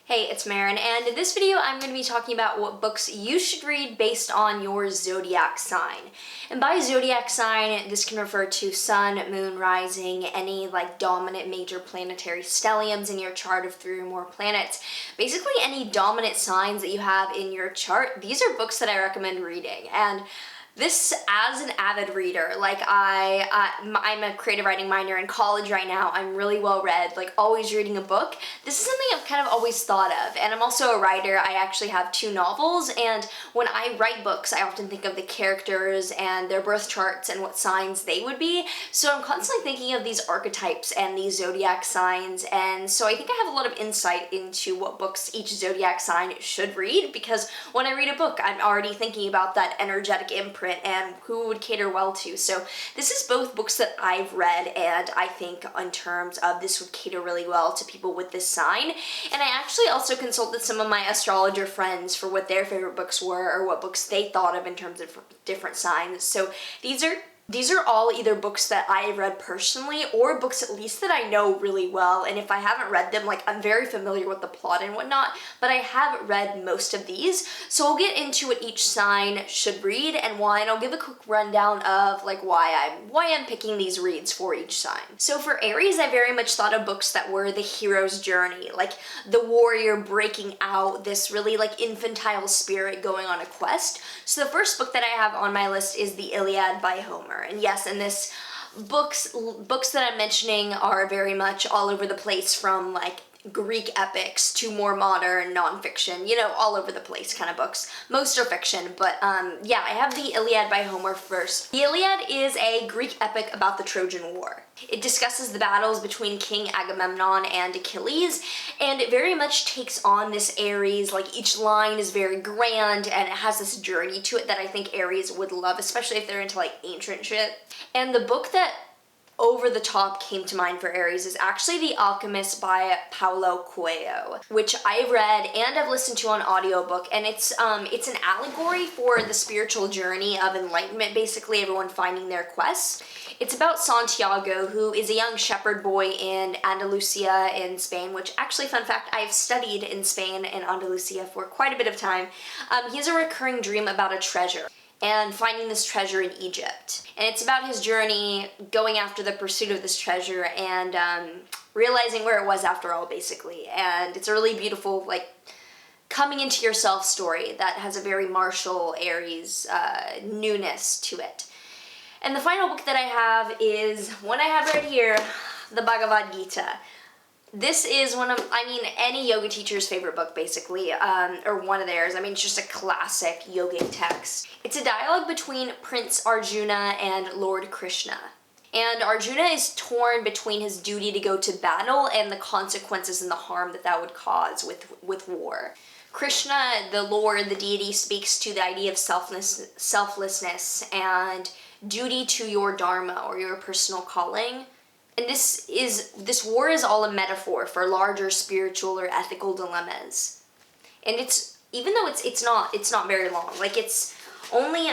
Hey, it's Maren, and in this video I'm going to be talking about what books you should read based on your zodiac sign. And by zodiac sign, this can refer to sun, moon, rising, any like dominant major planetary stelliums in your chart of 3 or more planets. Basically any dominant signs that you have in your chart, these are books that I recommend reading. And this, as an avid reader, like I'm a creative writing minor in college right now. I'm really well read, like always reading a book. This is something I've kind of always thought of, and I'm also a writer. I actually have 2 novels, and when I write books, I often think of the characters and their birth charts and what signs they would be. So I'm constantly thinking of these archetypes and these zodiac signs, and so I think I have a lot of insight into what books each zodiac sign should read, because when I read a book, I'm already thinking about that energetic imprint and who would cater well to. So this is both books that I've read, and I think in terms of this would cater really well to people with this sign. And I actually also consulted some of my astrologer friends for what their favorite books were or what books they thought of in terms of different signs. So these are all either books that I read personally or books at least that I know really well, and if I haven't read them, like I'm very familiar with the plot and whatnot, but I have read most of these. So I'll get into what each sign should read and why, and I'll give a quick rundown of like why I'm picking these reads for each sign. So for Aries, I very much thought of books that were the hero's journey, like the warrior breaking out, this really like infantile spirit going on a quest. So the first book that I have on my list is the Iliad by Homer. And yes, in this books that I'm mentioning are very much all over the place, from like Greek epics to more modern nonfiction, you know, all over the place kind of books. Most are fiction, but yeah, I have the Iliad by Homer first. The Iliad is a Greek epic about the Trojan War. It discusses the battles between King Agamemnon and Achilles, and it very much takes on this Aries, like each line is very grand and it has this journey to it that I think Aries would love, especially if they're into like ancient shit. And the book that over the top came to mind for Aries is actually The Alchemist by Paulo Coelho, which I've read and I've listened to on audiobook, and it's an allegory for the spiritual journey of enlightenment, basically everyone finding their quest. It's about Santiago, who is a young shepherd boy in Andalusia in Spain, which actually, fun fact, I've studied in Spain and Andalusia for quite a bit of time. He has a recurring dream about a treasure and finding this treasure in Egypt. And it's about his journey going after the pursuit of this treasure and realizing where it was after all, basically. And it's a really beautiful, like, coming into yourself story that has a very martial Aries newness to it. And the final book that I have is one I have right here, the Bhagavad Gita. This is one of, I mean, any yoga teacher's favorite book, basically, or one of theirs. I mean, it's just a classic yogic text. It's a dialogue between Prince Arjuna and Lord Krishna. And Arjuna is torn between his duty to go to battle and the consequences and the harm that that would cause with war. Krishna, the Lord, the deity, speaks to the idea of selflessness and duty to your dharma or your personal calling. And this war is all a metaphor for larger spiritual or ethical dilemmas. And it's, even though it's not very long, like it's only,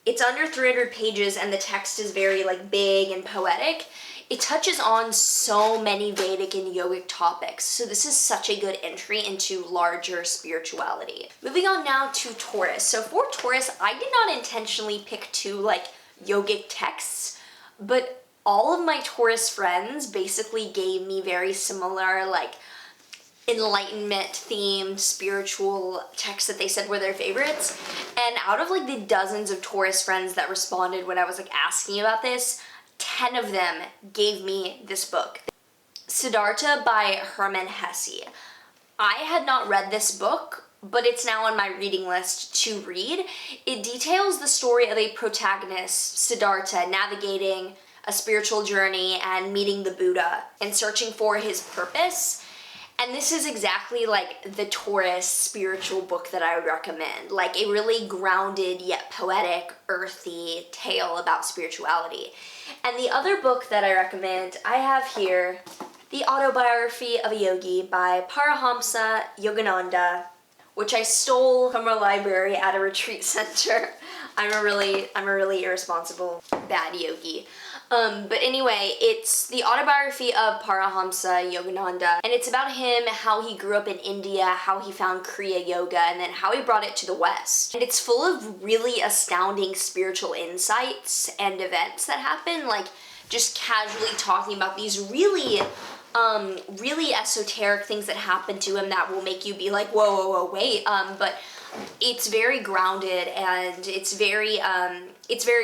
it's under 300 pages and the text is very like big and poetic. It touches on so many Vedic and yogic topics, so this is such a good entry into larger spirituality. Moving on now to Taurus. So for Taurus, I did not intentionally pick 2 like yogic texts, but all of my Taurus friends basically gave me very similar like enlightenment themed spiritual texts that they said were their favorites. And out of like the dozens of Taurus friends that responded when I was like asking about this, 10 of them gave me this book, SIDDHARTHA by HERMANN HESSE. I had not read this book, but it's now on my reading list to read. It details the story of a protagonist, Siddhartha, navigating a spiritual journey and meeting the Buddha and searching for his purpose. And this is exactly like the Taurus spiritual book that I would recommend, like a really grounded yet poetic, earthy tale about spirituality. And the other book that I recommend, I have here, The Autobiography of a Yogi by Paramahamsa Yogananda, which I stole from a library at a retreat center. I'm a really irresponsible, bad yogi. But anyway, it's the autobiography of Paramahamsa Yogananda, and it's about him, how he grew up in India, how he found Kriya Yoga, and then how he brought it to the West. And it's full of really astounding spiritual insights and events that happen, like just casually talking about these really esoteric things that happen to him that will make you be like, whoa, whoa, whoa, wait, but it's very grounded, and it's very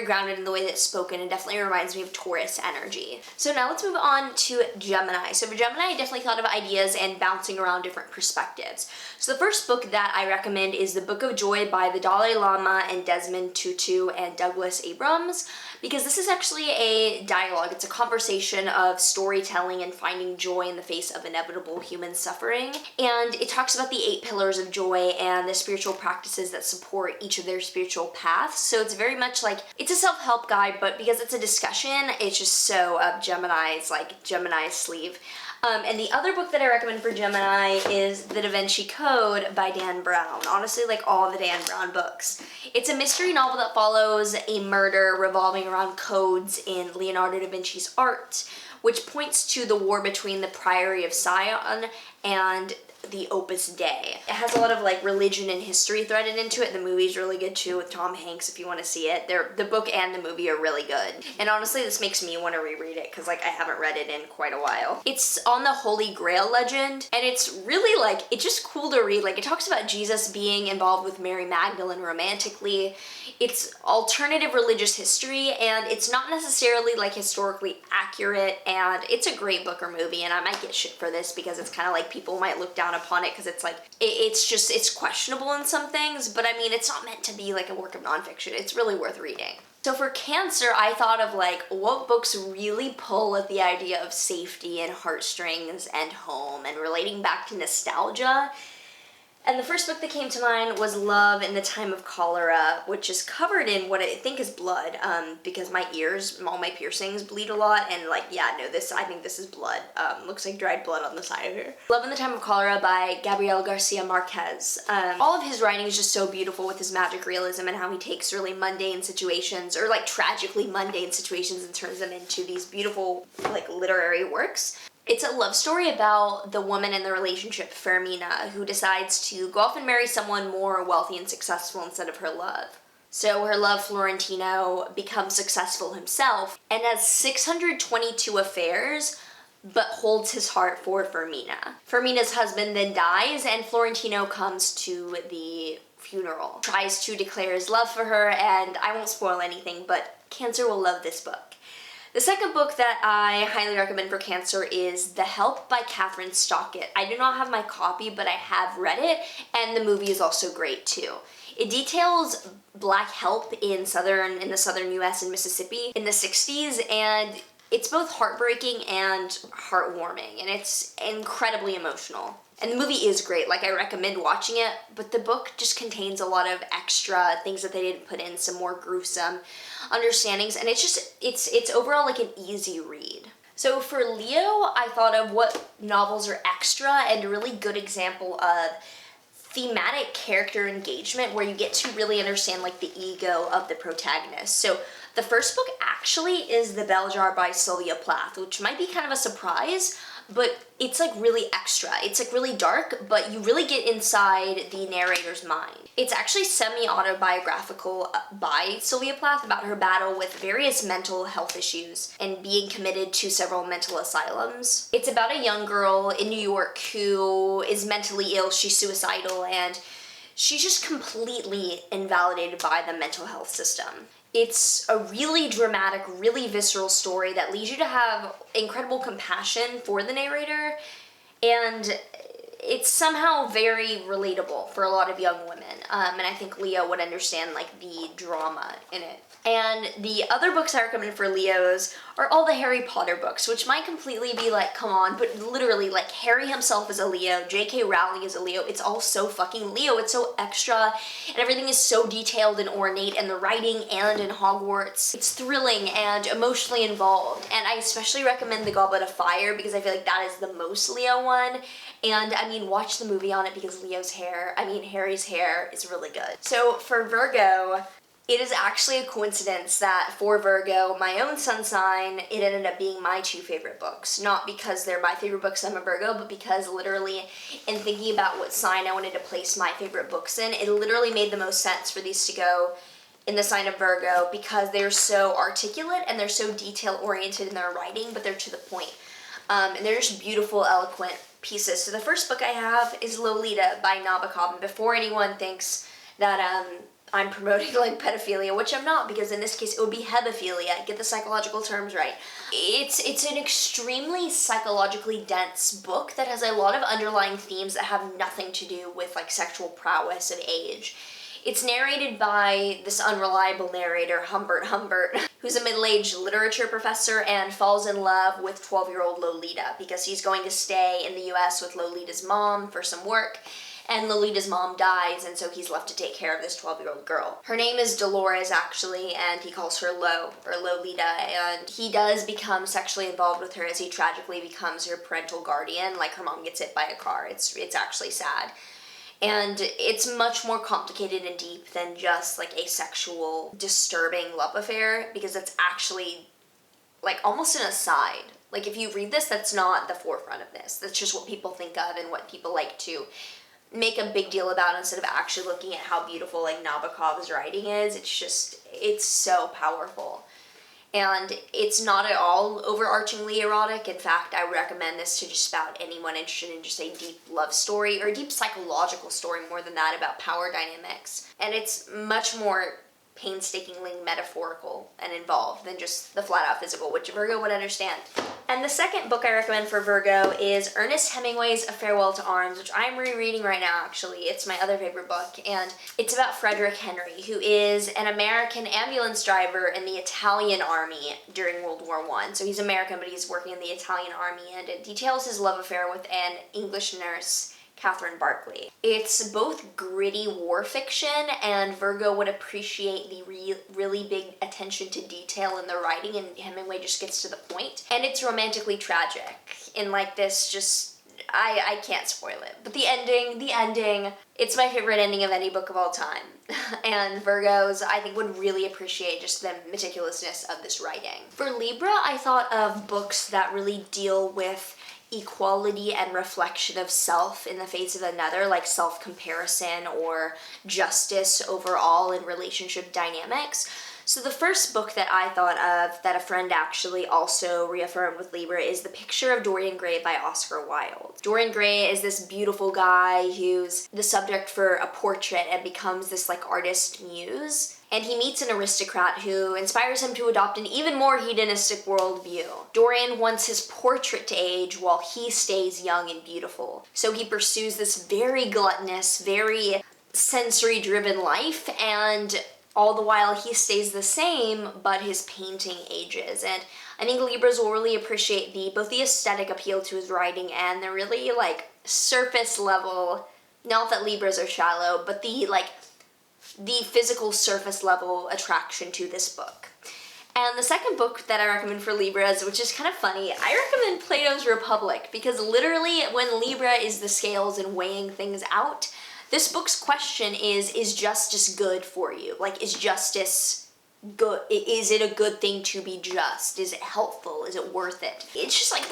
grounded in the way that it's spoken, and definitely reminds me of Taurus energy. So now let's move on to Gemini. So for Gemini, I definitely thought of ideas and bouncing around different perspectives. So the first book that I recommend is The Book of Joy by the Dalai Lama and Desmond Tutu and Douglas Abrams, because this is actually a dialogue. It's a conversation of storytelling and finding joy in the face of inevitable human suffering. And it talks about the 8 pillars of joy and the spiritual practices that support each of their spiritual paths. So it's very much like, it's a self-help guide, but because it's a discussion, it's just so up Gemini's sleeve. And the other book that I recommend for Gemini is The Da Vinci Code by Dan Brown. Honestly, like all the Dan Brown books. It's a mystery novel that follows a murder revolving around codes in Leonardo da Vinci's art, which points to the war between the Priory of Sion and the Opus Dei. It has a lot of like religion and history threaded into it. The movie's really good too with Tom Hanks if you want to see it. The book and the movie are really good. And honestly, this makes me want to reread it because like I haven't read it in quite a while. It's on the Holy Grail legend, and it's really like, it's just cool to read. Like it talks about Jesus being involved with Mary Magdalene romantically. It's alternative religious history, and it's not necessarily like historically accurate, and it's a great book or movie, and I might get shit for this because it's kind of like people might look down upon it because it's like, it's questionable in some things, but I mean, it's not meant to be like a work of nonfiction. It's really worth reading. So for Cancer, I thought of like, what books really pull at the idea of safety and heartstrings and home and relating back to nostalgia. And the first book that came to mind was Love in the Time of Cholera, which is covered in what I think is blood, because my ears, all my piercings bleed a lot, and like, yeah, no, I think this is blood. Looks like dried blood on the side of here. Love in the Time of Cholera by Gabriel Garcia Marquez. All of his writing is just so beautiful with his magic realism and how he takes really mundane situations, or like tragically mundane situations, and turns them into these beautiful, like, literary works. It's a love story about the woman in the relationship, Fermina, who decides to go off and marry someone more wealthy and successful instead of her love. So her love, Florentino, becomes successful himself and has 622 affairs, but holds his heart for Fermina. Fermina's husband then dies, and Florentino comes to the funeral, tries to declare his love for her, and I won't spoil anything, but Cancer will love this book. The second book that I highly recommend for Cancer is The Help by Catherine Stockett. I do not have my copy, but I have read it, and the movie is also great too. It details Black help in the southern US and Mississippi in the 60s, and it's both heartbreaking and heartwarming, and it's incredibly emotional. And the movie is great, like I recommend watching it, but the book just contains a lot of extra things that they didn't put in, some more gruesome understandings, and it's overall like an easy read. So for Leo, I thought of what novels are extra and a really good example of thematic character engagement where you get to really understand like the ego of the protagonist. So the first book actually is The Bell Jar by Sylvia Plath, which might be kind of a surprise, but it's like really extra. It's like really dark, but you really get inside the narrator's mind. It's actually semi-autobiographical by Sylvia Plath about her battle with various mental health issues and being committed to several mental asylums. It's about a young girl in New York who is mentally ill, she's suicidal, and she's just completely invalidated by the mental health system. It's a really dramatic, really visceral story that leads you to have incredible compassion for the narrator, and it's somehow very relatable for a lot of young women, and I think Leo would understand like the drama in it. And the other books I recommend for Leos are all the Harry Potter books, which might completely be like, come on, but literally, like, Harry himself is a Leo, J.K. Rowling is a Leo, it's all so fucking Leo, it's so extra, and everything is so detailed and ornate in the writing and in Hogwarts. It's thrilling and emotionally involved, and I especially recommend The Goblet of Fire because I feel like that is the most Leo one, and I mean, watch the movie on it because Harry's hair is really good. So for Virgo, It is actually a coincidence that for Virgo, my own sun sign, it ended up being my 2 favorite books. Not because they're my favorite books, I'm a Virgo, but because literally in thinking about what sign I wanted to place my favorite books in, it literally made the most sense for these to go in the sign of Virgo because they're so articulate and they're so detail-oriented in their writing, but they're to the point. And they're just beautiful, eloquent pieces. So the first book I have is Lolita by Nabokov, and before anyone thinks that I'm promoting like pedophilia, which I'm not, because in this case it would be hebephilia. Get the psychological terms right. It's an extremely psychologically dense book that has a lot of underlying themes that have nothing to do with like sexual prowess of age. It's narrated by this unreliable narrator, Humbert, who's a middle-aged literature professor and falls in love with 12-year-old Lolita because he's going to stay in the US with Lolita's mom for some work. And Lolita's mom dies, and so he's left to take care of this 12-year-old girl. Her name is Dolores, actually, and he calls her Lo, or Lolita, and he does become sexually involved with her as he tragically becomes her parental guardian, like her mom gets hit by a car. It's actually sad. And it's much more complicated and deep than just like a sexual, disturbing love affair, because it's actually like almost an aside. Like if you read this, that's not the forefront of this. That's just what people think of and what people like to make a big deal about instead of actually looking at how beautiful like Nabokov's writing is. It's so powerful. And it's not at all overarchingly erotic. In fact, I would recommend this to just about anyone interested in just a deep love story or a deep psychological story more than that about power dynamics. And it's much more painstakingly metaphorical and involved than just the flat-out physical, which Virgo would understand. And the second book I recommend for Virgo is Ernest Hemingway's A Farewell to Arms, which I'm rereading right now, actually. It's my other favorite book, and it's about Frederick Henry, who is an American ambulance driver in the Italian army during World War I. So he's American, but he's working in the Italian army, and it details his love affair with an English nurse, Catherine Barclay. It's both gritty war fiction, and Virgo would appreciate the really big attention to detail in the writing, and Hemingway just gets to the point. And it's romantically tragic in like this just, I can't spoil it. But the ending, it's my favorite ending of any book of all time. And Virgos, I think, would really appreciate just the meticulousness of this writing. For Libra, I thought of books that really deal with equality and reflection of self in the face of another, like self-comparison or justice overall in relationship dynamics. So the first book that I thought of that a friend actually also reaffirmed with Libra is The Picture of Dorian Gray by Oscar Wilde. Dorian Gray is this beautiful guy who's the subject for a portrait and becomes this like artist muse. And he meets an aristocrat who inspires him to adopt an even more hedonistic worldview. Dorian wants his portrait to age while he stays young and beautiful. So he pursues this very gluttonous, very sensory-driven life, and all the while he stays the same, but his painting ages. And I think Libras will really appreciate both the aesthetic appeal to his writing and the really like surface level, not that Libras are shallow, but the physical surface level attraction to this book. And the second book that I recommend for Libras, which is kind of funny, I recommend Plato's Republic, because literally when Libra is the scales and weighing things out, this book's question is justice good for you? Like, is justice good? Is it a good thing to be just? Is it helpful? Is it worth it? It's just like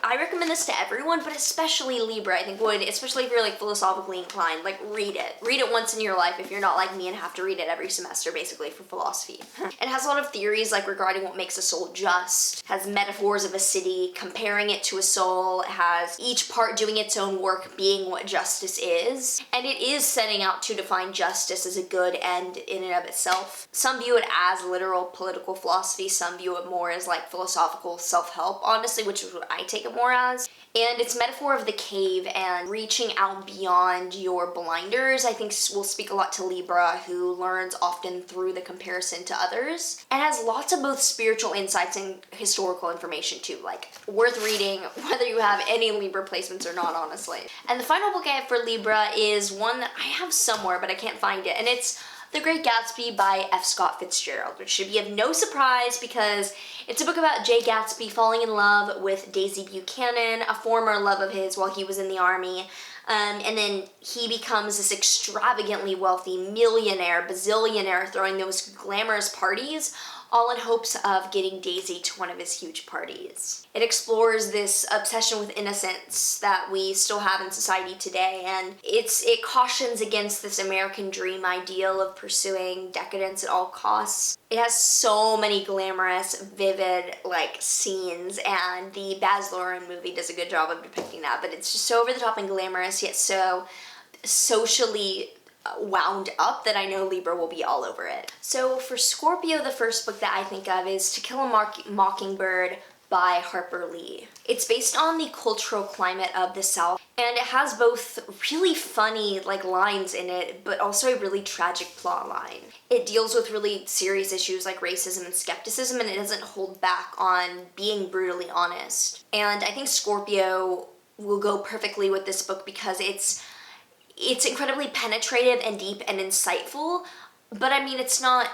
I recommend this to everyone, but especially Libra, I think would, especially if you're like philosophically inclined, like read it. Read it once in your life if you're not like me and have to read it every semester basically for philosophy. It has a lot of theories like regarding what makes a soul just, has metaphors of a city, comparing it to a soul, it has each part doing its own work being what justice is, and it is setting out to define justice as a good end in and of itself. Some view it as literal political philosophy, some view it more as like philosophical self-help, honestly, which is what I take it more as. And its metaphor of the cave and reaching out beyond your blinders, I think will speak a lot to Libra, who learns often through the comparison to others, and has lots of both spiritual insights and historical information too, like worth reading whether you have any Libra placements or not, honestly. And the final book I have for Libra is one that I have somewhere, but I can't find it, and it's The Great Gatsby by F. Scott Fitzgerald, which should be of no surprise because it's a book about Jay Gatsby falling in love with Daisy Buchanan, a former love of his while he was in the army. And then he becomes this extravagantly wealthy millionaire, bazillionaire, throwing those glamorous parties, all in hopes of getting Daisy to one of his huge parties. It explores this obsession with innocence that we still have in society today, and it cautions against this American dream ideal of pursuing decadence at all costs. It has so many glamorous, vivid, scenes, and the Baz Luhrmann movie does a good job of depicting that, but it's just so over the top and glamorous, yet so socially wound up that I know Libra will be all over it. So for Scorpio, the first book that I think of is To Kill a Mockingbird by Harper Lee. It's based on the cultural climate of the South, and it has both really funny lines in it, but also a really tragic plot line. It deals with really serious issues like racism and skepticism, and it doesn't hold back on being brutally honest. And I think Scorpio will go perfectly with this book because it's incredibly penetrative and deep and insightful, but I mean, it's not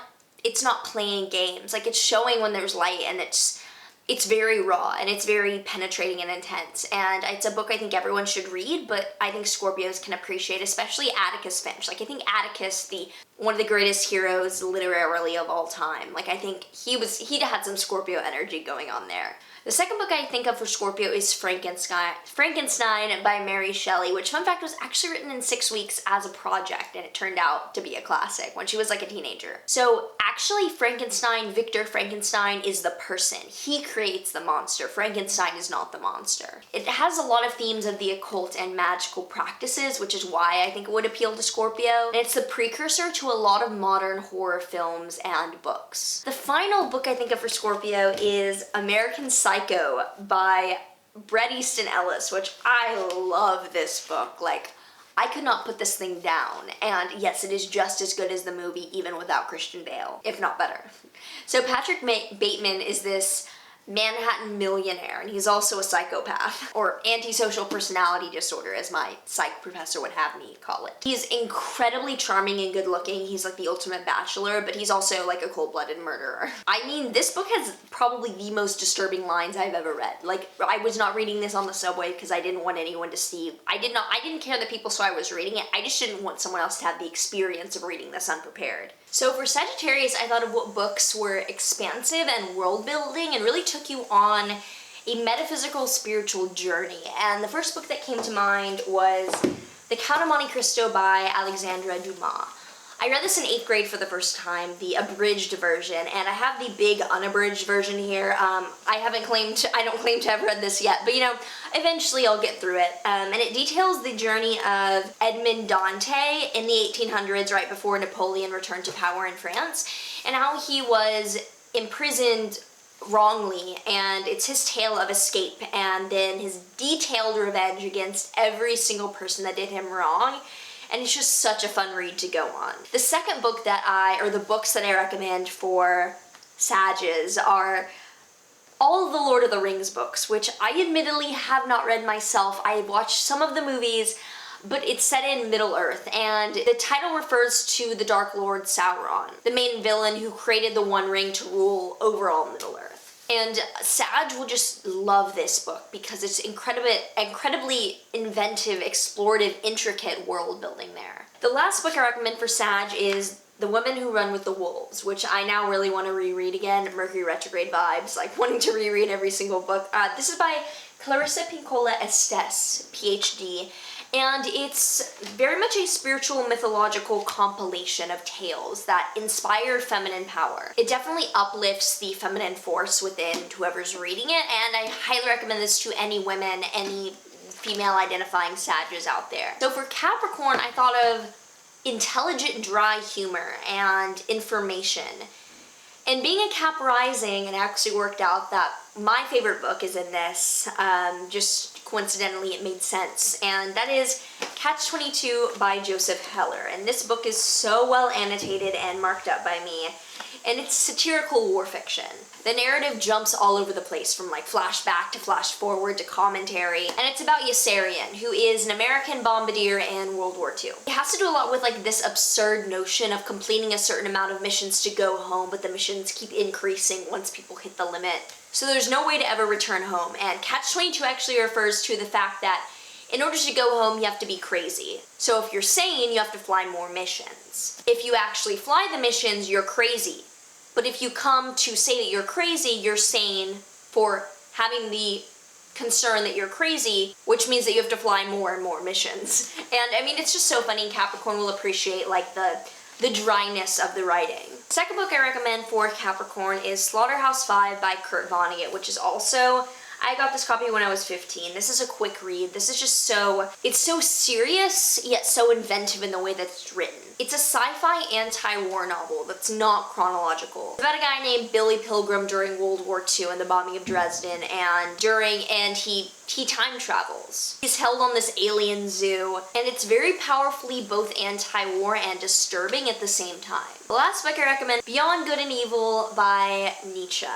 playing games. It's showing when there's light, and it's very raw, and it's very penetrating and intense, and it's a book I think everyone should read, but I think Scorpios can appreciate, especially Atticus Finch. I think Atticus, one of the greatest heroes literarily of all time. I think he had some Scorpio energy going on there. The second book I think of for Scorpio is Frankenstein by Mary Shelley, which, fun fact, was actually written in 6 weeks as a project, and it turned out to be a classic when she was a teenager. So actually, Victor Frankenstein is the person. He creates the monster. Frankenstein is not the monster. It has a lot of themes of the occult and magical practices, which is why I think it would appeal to Scorpio. And it's the precursor to a lot of modern horror films and books. The final book I think of for Scorpio is American Psycho by Bret Easton Ellis, which I love this book. I could not put this thing down, and yes, it is just as good as the movie, even without Christian Bale, if not better. So Patrick Bateman is this Manhattan millionaire, and he's also a psychopath, or antisocial personality disorder, as my psych professor would have me call it. He's incredibly charming and good looking. He's the ultimate bachelor, but he's also a cold-blooded murderer. I mean, this book has probably the most disturbing lines I've ever read. I was not reading this on the subway because I didn't want anyone to see. I didn't care that people saw I was reading it. I just didn't want someone else to have the experience of reading this unprepared. So for Sagittarius, I thought of what books were expansive and world-building and really took you on a metaphysical spiritual journey. And the first book that came to mind was The Count of Monte Cristo by Alexandre Dumas. I read this in 8th grade for the first time, the abridged version, and I have the big unabridged version here. I don't claim to have read this yet, but eventually I'll get through it. And it details the journey of Edmond Dante in the 1800s, right before Napoleon returned to power in France, and how he was imprisoned wrongly, and it's his tale of escape and then his detailed revenge against every single person that did him wrong. And it's just such a fun read to go on. The second book the books that I recommend for Sages are all of the Lord of the Rings books, which I admittedly have not read myself. I have watched some of the movies, but it's set in Middle-earth, and the title refers to the Dark Lord Sauron, the main villain who created the One Ring to rule over all Middle-earth. And Sag will just love this book because it's incredibly inventive, explorative, intricate world building there. The last book I recommend for Sag is The Women Who Run with the Wolves, which I now really want to reread again. Mercury retrograde vibes, wanting to reread every single book. This is by Clarissa Pinkola Estes, PhD, and it's very much a spiritual mythological compilation of tales that inspire feminine power. It definitely uplifts the feminine force within whoever's reading it, and I highly recommend this to any women, any female identifying Sages out there. So for Capricorn, I thought of intelligent, dry humor and information. And being a Cap rising, it actually worked out that my favorite book is in this. Just coincidentally, it made sense. And that is Catch-22 by Joseph Heller. And this book is so well annotated and marked up by me. And it's satirical war fiction. The narrative jumps all over the place, from flashback to flash forward to commentary, and it's about Yossarian, who is an American bombardier in World War II. It has to do a lot with this absurd notion of completing a certain amount of missions to go home, but the missions keep increasing once people hit the limit. So there's no way to ever return home, and Catch-22 actually refers to the fact that In order to go home, you have to be crazy. So if you're sane, you have to fly more missions. If you actually fly the missions, you're crazy. But if you come to say that you're crazy, you're sane for having the concern that you're crazy, which means that you have to fly more and more missions. And I mean, it's just so funny. Capricorn will appreciate like the dryness of the writing. Second book I recommend for Capricorn is Slaughterhouse-Five by Kurt Vonnegut, which is also, I got this copy when I was 15. This is a quick read. This is just it's so serious, yet so inventive in the way that it's written. It's a sci-fi anti-war novel that's not chronological. It's about a guy named Billy Pilgrim during World War II and the bombing of Dresden, and he time travels. He's held on this alien zoo, and it's very powerfully both anti-war and disturbing at the same time. The last book I recommend, Beyond Good and Evil by Nietzsche,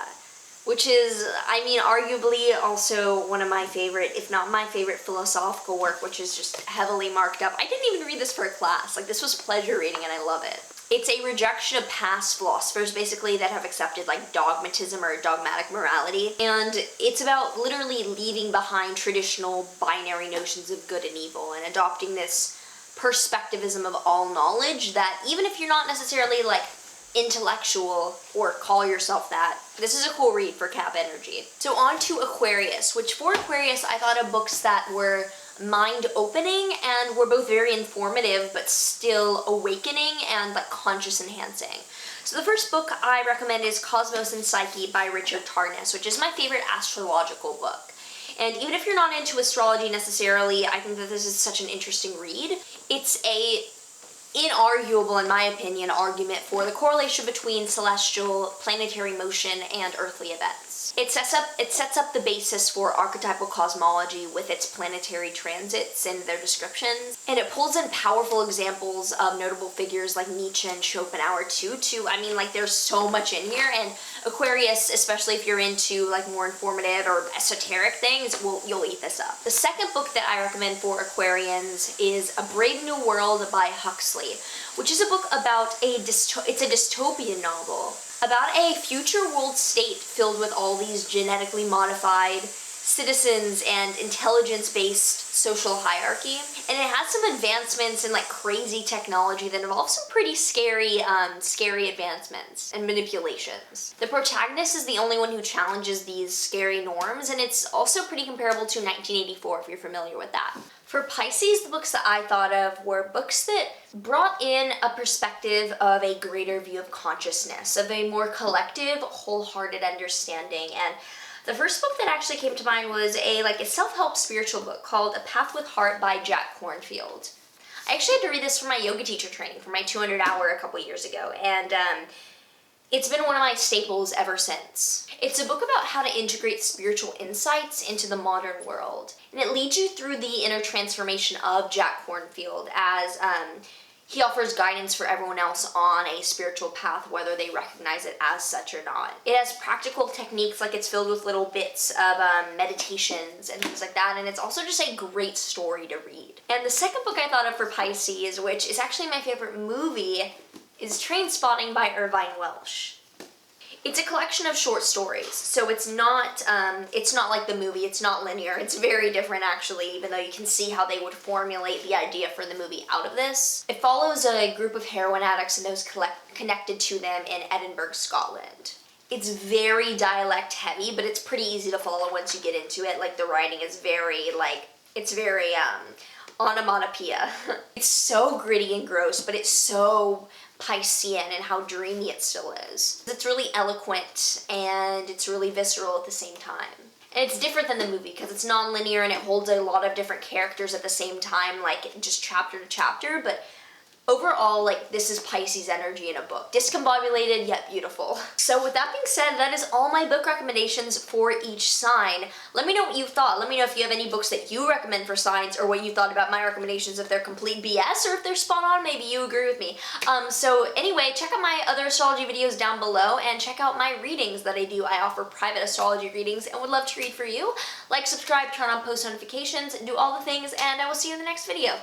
which is, I mean, arguably also one of my favorite, if not my favorite, philosophical work, which is just heavily marked up. I didn't even read this for a class. Like, this was pleasure reading, and I love it. It's a rejection of past philosophers, basically, that have accepted, like, dogmatism or dogmatic morality. And it's about literally leaving behind traditional binary notions of good and evil and adopting this perspectivism of all knowledge that even if you're not necessarily, like, intellectual or call yourself that, this is a cool read for Cap energy. So on to Aquarius, which for Aquarius I thought of books that were mind-opening and were both very informative but still awakening and like conscious enhancing. So the first book I recommend is Cosmos and Psyche by Richard Tarnas, which is my favorite astrological book. And even if you're not into astrology necessarily, I think that this is such an interesting read. It's a inarguable, in my opinion, argument for the correlation between celestial, planetary motion and earthly events. It sets up the basis for archetypal cosmology with its planetary transits and their descriptions, and it pulls in powerful examples of notable figures like Nietzsche and Schopenhauer too. I mean, like, there's so much in here, and Aquarius, especially if you're into like more informative or esoteric things, you'll eat this up. The second book that I recommend for Aquarians is A Brave New World by Huxley, which is a book about it's a dystopian novel about a future world state filled with all these genetically modified citizens and intelligence-based social hierarchy. And it has some advancements in like crazy technology that involve some pretty scary advancements and manipulations. The protagonist is the only one who challenges these scary norms, and it's also pretty comparable to 1984 if you're familiar with that. For Pisces, the books that I thought of were books that brought in a perspective of a greater view of consciousness, of a more collective, wholehearted understanding. And the first book that actually came to mind was a self-help spiritual book called A Path with Heart by Jack Kornfield. I actually had to read this for my yoga teacher training for my 200-hour a couple years ago, and it's been one of my staples ever since. It's a book about how to integrate spiritual insights into the modern world, and it leads you through the inner transformation of Jack Kornfield as he offers guidance for everyone else on a spiritual path, whether they recognize it as such or not. It has practical techniques, like it's filled with little bits of meditations and things like that, and it's also just a great story to read. And the second book I thought of for Pisces, which is actually my favorite movie, is Trainspotting by Irvine Welsh. It's a collection of short stories, so it's not like the movie, it's not linear, it's very different actually, even though you can see how they would formulate the idea for the movie out of this. It follows a group of heroin addicts and those connected to them in Edinburgh, Scotland. It's very dialect heavy, but it's pretty easy to follow once you get into it. Like, the writing is very, onomatopoeia. It's so gritty and gross, but it's so Piscean and how dreamy it still is. It's really eloquent and it's really visceral at the same time. And it's different than the movie because it's non-linear and it holds a lot of different characters at the same time, like just chapter to chapter, but overall, like, this is Pisces energy in a book. Discombobulated, yet beautiful. So with that being said, that is all my book recommendations for each sign. Let me know what you thought. Let me know if you have any books that you recommend for signs, or what you thought about my recommendations, if they're complete BS, or if they're spot on, maybe you agree with me. So anyway, check out my other astrology videos down below, and check out my readings that I do. I offer private astrology readings, and would love to read for you. Like, subscribe, turn on post notifications, do all the things, and I will see you in the next video.